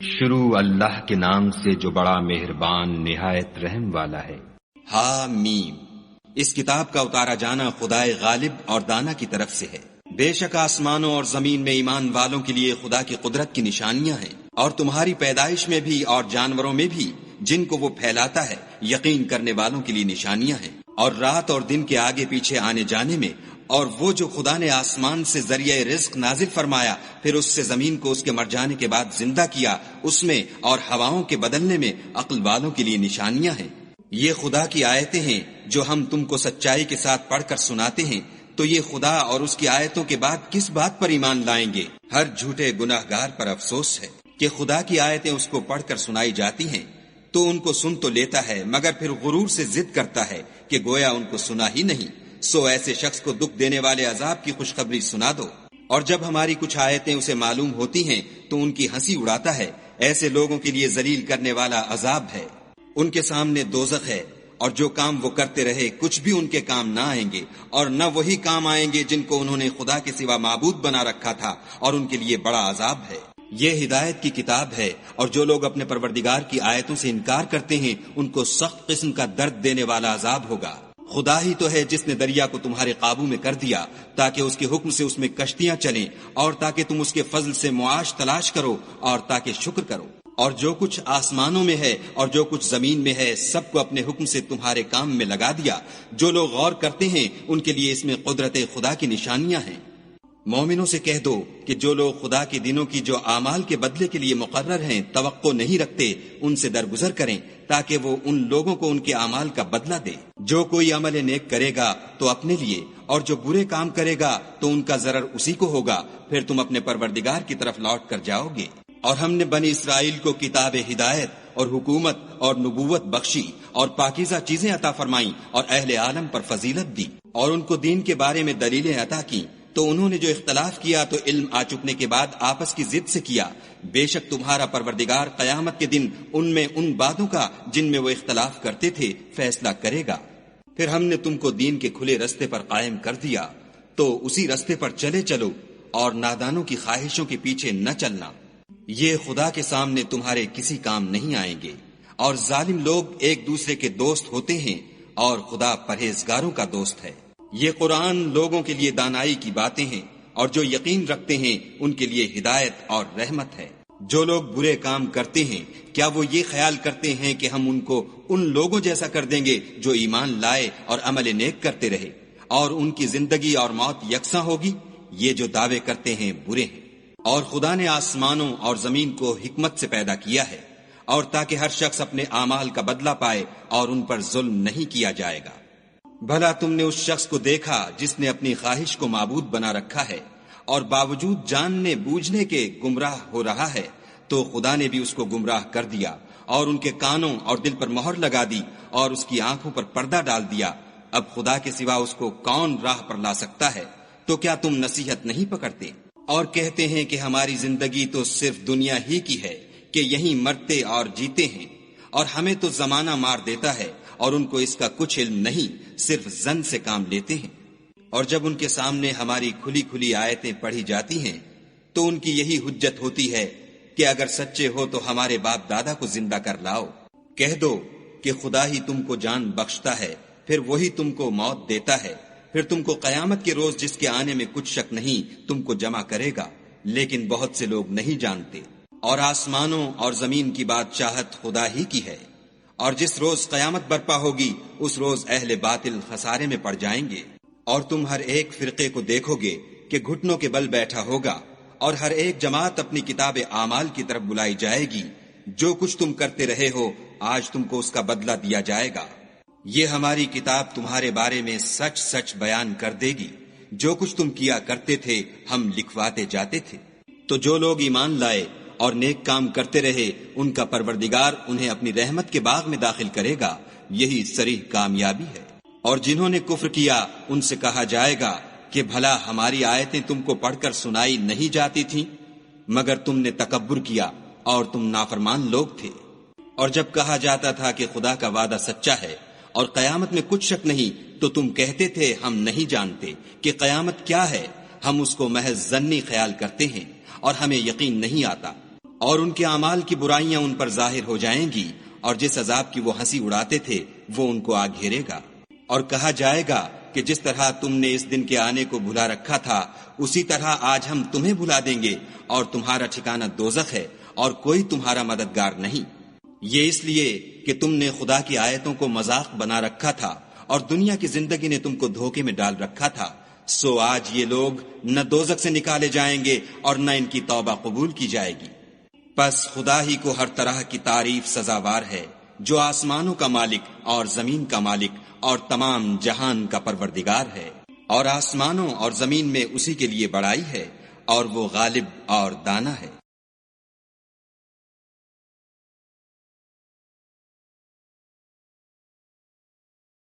شروع اللہ کے نام سے جو بڑا مہربان نہایت رحم والا ہے۔ حامیم، اس کتاب کا اتارا جانا خدائے غالب اور دانا کی طرف سے ہے۔ بے شک آسمانوں اور زمین میں ایمان والوں کے لیے خدا کی قدرت کی نشانیاں ہیں، اور تمہاری پیدائش میں بھی اور جانوروں میں بھی جن کو وہ پھیلاتا ہے یقین کرنے والوں کے لیے نشانیاں ہیں، اور رات اور دن کے آگے پیچھے آنے جانے میں، اور وہ جو خدا نے آسمان سے ذریعہ رزق نازل فرمایا پھر اس سے زمین کو اس کے مر جانے کے بعد زندہ کیا، اس میں اور ہواؤں کے بدلنے میں عقل والوں کے لیے نشانیاں ہیں۔ یہ خدا کی آیتیں ہیں جو ہم تم کو سچائی کے ساتھ پڑھ کر سناتے ہیں، تو یہ خدا اور اس کی آیتوں کے بعد کس بات پر ایمان لائیں گے؟ ہر جھوٹے گناہگار پر افسوس ہے کہ خدا کی آیتیں اس کو پڑھ کر سنائی جاتی ہیں تو ان کو سن تو لیتا ہے مگر پھر غرور سے ضد کرتا ہے کہ گویا ان کو سنا ہی نہیں۔ سو ایسے شخص کو دکھ دینے والے عذاب کی خوشخبری سنا دو، اور جب ہماری کچھ آیتیں اسے معلوم ہوتی ہیں تو ان کی ہنسی اڑاتا ہے۔ ایسے لوگوں کے لیے ذلیل کرنے والا عذاب ہے، ان کے سامنے دوزخ ہے، اور جو کام وہ کرتے رہے کچھ بھی ان کے کام نہ آئیں گے، اور نہ وہی کام آئیں گے جن کو انہوں نے خدا کے سوا معبود بنا رکھا تھا، اور ان کے لیے بڑا عذاب ہے۔ یہ ہدایت کی کتاب ہے، اور جو لوگ اپنے پروردگار کی آیتوں سے انکار کرتے ہیں ان کو سخت قسم کا درد دینے والا عذاب ہوگا۔ خدا ہی تو ہے جس نے دریا کو تمہارے قابو میں کر دیا تاکہ اس کے حکم سے اس میں کشتیاں چلیں، اور تاکہ تم اس کے فضل سے معاش تلاش کرو، اور تاکہ شکر کرو۔ اور جو کچھ آسمانوں میں ہے اور جو کچھ زمین میں ہے سب کو اپنے حکم سے تمہارے کام میں لگا دیا۔ جو لوگ غور کرتے ہیں ان کے لیے اس میں قدرت خدا کی نشانیاں ہیں۔ مومنوں سے کہہ دو کہ جو لوگ خدا کے دنوں کی جو اعمال کے بدلے کے لیے مقرر ہیں توقع نہیں رکھتے، ان سے درگزر کریں تاکہ وہ ان لوگوں کو ان کے اعمال کا بدلہ دے۔ جو کوئی عمل نیک کرے گا تو اپنے لیے، اور جو برے کام کرے گا تو ان کا ضرر اسی کو ہوگا، پھر تم اپنے پروردگار کی طرف لوٹ کر جاؤ گے۔ اور ہم نے بنی اسرائیل کو کتاب ہدایت اور حکومت اور نبوت بخشی، اور پاکیزہ چیزیں عطا فرمائیں، اور اہل عالم پر فضیلت دی، اور ان کو دین کے بارے میں دلیلیں عطا کی۔ تو انہوں نے جو اختلاف کیا تو علم آ چکنے کے بعد آپس کی ضد سے کیا۔ بے شک تمہارا پروردگار قیامت کے دن ان میں ان باتوں کا جن میں وہ اختلاف کرتے تھے فیصلہ کرے گا۔ پھر ہم نے تم کو دین کے کھلے رستے پر قائم کر دیا، تو اسی رستے پر چلے چلو، اور نادانوں کی خواہشوں کے پیچھے نہ چلنا۔ یہ خدا کے سامنے تمہارے کسی کام نہیں آئیں گے، اور ظالم لوگ ایک دوسرے کے دوست ہوتے ہیں، اور خدا پرہیزگاروں کا دوست ہے۔ یہ قرآن لوگوں کے لیے دانائی کی باتیں ہیں، اور جو یقین رکھتے ہیں ان کے لیے ہدایت اور رحمت ہے۔ جو لوگ برے کام کرتے ہیں کیا وہ یہ خیال کرتے ہیں کہ ہم ان کو ان لوگوں جیسا کر دیں گے جو ایمان لائے اور عمل نیک کرتے رہے، اور ان کی زندگی اور موت یکساں ہوگی؟ یہ جو دعوے کرتے ہیں برے ہیں۔ اور خدا نے آسمانوں اور زمین کو حکمت سے پیدا کیا ہے، اور تاکہ ہر شخص اپنے اعمال کا بدلہ پائے، اور ان پر ظلم نہیں کیا جائے گا۔ بھلا تم نے اس شخص کو دیکھا جس نے اپنی خواہش کو معبود بنا رکھا ہے، اور باوجود جاننے بوجھنے کے گمراہ ہو رہا ہے، تو خدا نے بھی اس کو گمراہ کر دیا، اور ان کے کانوں اور دل پر مہر لگا دی، اور اس کی آنکھوں پر پردہ ڈال دیا۔ اب خدا کے سوا اس کو کون راہ پر لا سکتا ہے؟ تو کیا تم نصیحت نہیں پکڑتے؟ اور کہتے ہیں کہ ہماری زندگی تو صرف دنیا ہی کی ہے، کہ یہیں مرتے اور جیتے ہیں، اور ہمیں تو زمانہ مار دیتا ہے، اور ان کو اس کا کچھ علم نہیں، صرف ظن سے کام لیتے ہیں۔ اور جب ان کے سامنے ہماری کھلی کھلی آیتیں پڑھی جاتی ہیں تو ان کی یہی حجت ہوتی ہے کہ اگر سچے ہو تو ہمارے باپ دادا کو زندہ کر لاؤ۔ کہہ دو کہ خدا ہی تم کو جان بخشتا ہے، پھر وہی تم کو موت دیتا ہے، پھر تم کو قیامت کے روز جس کے آنے میں کچھ شک نہیں تم کو جمع کرے گا، لیکن بہت سے لوگ نہیں جانتے۔ اور آسمانوں اور زمین کی بادشاہت خدا ہی کی ہے، اور جس روز قیامت برپا ہوگی اس روز اہل باطل خسارے میں پڑ جائیں گے۔ اور تم ہر ایک فرقے کو دیکھو گے کہ گھٹنوں کے بل بیٹھا ہوگا، اور ہر ایک جماعت اپنی کتاب اعمال کی طرف بلائی جائے گی۔ جو کچھ تم کرتے رہے ہو آج تم کو اس کا بدلہ دیا جائے گا۔ یہ ہماری کتاب تمہارے بارے میں سچ سچ بیان کر دے گی۔ جو کچھ تم کیا کرتے تھے ہم لکھواتے جاتے تھے۔ تو جو لوگ ایمان لائے اور نیک کام کرتے رہے ان کا پروردگار انہیں اپنی رحمت کے باغ میں داخل کرے گا، یہی صریح کامیابی ہے۔ اور جنہوں نے کفر کیا ان سے کہا جائے گا کہ بھلا ہماری آیتیں تم کو پڑھ کر سنائی نہیں جاتی تھیں، مگر تم نے تکبر کیا اور تم نافرمان لوگ تھے۔ اور جب کہا جاتا تھا کہ خدا کا وعدہ سچا ہے اور قیامت میں کچھ شک نہیں، تو تم کہتے تھے ہم نہیں جانتے کہ قیامت کیا ہے، ہم اس کو محض ظنی خیال کرتے ہیں اور ہمیں یقین نہیں آتا۔ اور ان کے اعمال کی برائیاں ان پر ظاہر ہو جائیں گی، اور جس عذاب کی وہ ہنسی اڑاتے تھے وہ ان کو آ گھیرے گا۔ اور کہا جائے گا کہ جس طرح تم نے اس دن کے آنے کو بھلا رکھا تھا اسی طرح آج ہم تمہیں بھلا دیں گے، اور تمہارا ٹھکانہ دوزخ ہے اور کوئی تمہارا مددگار نہیں۔ یہ اس لیے کہ تم نے خدا کی آیتوں کو مذاق بنا رکھا تھا اور دنیا کی زندگی نے تم کو دھوکے میں ڈال رکھا تھا، سو آج یہ لوگ نہ دوزخ سے نکالے جائیں گے اور نہ ان کی توبہ قبول کی جائے گی۔ پس خدا ہی کو ہر طرح کی تعریف سزاوار ہے، جو آسمانوں کا مالک اور زمین کا مالک اور تمام جہان کا پروردگار ہے، اور آسمانوں اور زمین میں اسی کے لیے بڑائی ہے، اور وہ غالب اور دانا ہے۔